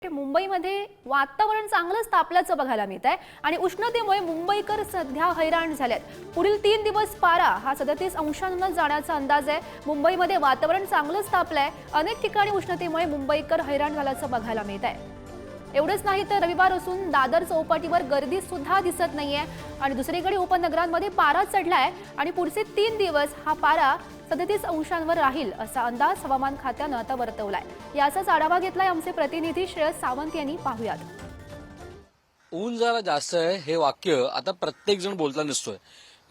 मुंबईमध्ये वातावरण चांगलंच तापल्याचं बघायला मिळत आहे आणि उष्णतेमुळे मुंबईकर सध्या हैराण झालेत। पुढील 3 दिवस पारा हा 37 अंशांवर जाण्याचा अंदाज आहे। मुंबईमध्ये वातावरण चांगलंच तापलंय। अनेक ठिकाणी उष्णतेमुळे मुंबईकर हैराण झाल्याचं बघायला मिळत आहे। एवढंच नाही तर रविवार असून दादर चौपाटीवर गर्दी सुद्धा दिसत नाहीये आणि दुसरीकडे उपनगरांमध्ये पारा चढलाय आणि पुढचे 3 दिवस हा पारा 37 अंशांवर राहील असा अंदाज हवामान खात्यानं आता वर्तवलाय। याचाच आढावा घेतलाय आमचे प्रतिनिधी श्रेयस सावंत यांनी। पाहूयात। ऊन जरा जास्त आहे हे वाक्य आता प्रत्येक जण बोलता दिसतोय।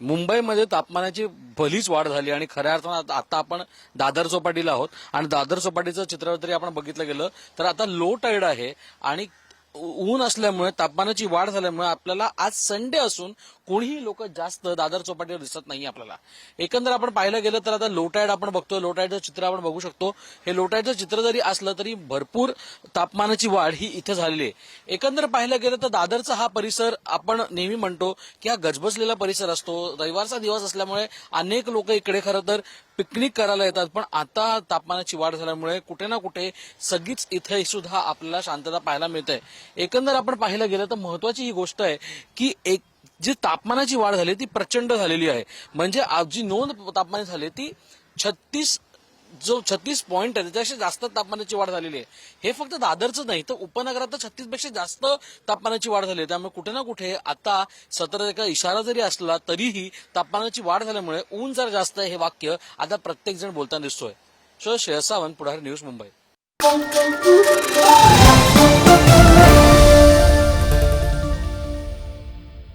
मुंबईमध्ये तापमानाची भलीच वाढ झाली आणि खऱ्या अर्थानं आता आपण दादर चौपाटीला आहोत आणि दादर चौपाटीचं चित्र जरी आपण बघितलं गेलं तर आता लो टाईड आहे आणि ऊन असल्यामुळे तापमानाची वाढ झाल्यामुळे आपल्याला आज संडे असून कोणीही लोक जास्त दादर चौपाटीवर दिसत नाही आपल्याला। एकंदर आपण पाहिलं गेलं तर आता लो टाईड आपण बघतोय, लो टाईडचं चित्र आपण बघू शकतो। हे लो टाईडचं चित्र जरी असलं तरी भरपूर तापमानाची वाढ ही इथे झालेली आहे। एकंदर पाहिलं गेलं तर दादरचा हा परिसर आपण नेहमी म्हणतो की हा गजबजलेला परिसर असतो। रविवारचा दिवस असल्यामुळे अनेक लोक इकडे खरं तर पिकनिक करायला येतात, पण आता तापमानाची वाढ झाल्यामुळे कुठे ना कुठे सगळीच इथे सुद्धा आपल्याला शांतता पाहायला मिळते। एकंदर आपण पाहिलं गेलं तर महत्वाची ही गोष्ट आहे की जी तापमानाची वाढ झाली ती प्रचंड झालेली आहे। म्हणजे जी नोंद तापमान झाली ती 36 पॉइंट आहे, त्याच्यापेक्षा जास्त तापमानाची वाढ झालेली आहे। हे फक्त दादरचं नाही तर उपनगरात 36 पेक्षा जास्त तापमानाची वाढ झाली आहे। त्यामुळे कुठे ना कुठे आता सतर्कतेचा इशारा जरी असला तरीही तापमानाची वाढ झाल्यामुळे ऊन जर जास्त आहे हे वाक्य आता प्रत्येक जण बोलताना दिसतोय। श्रेयस सावंत, पुढारी न्यूज, मुंबई।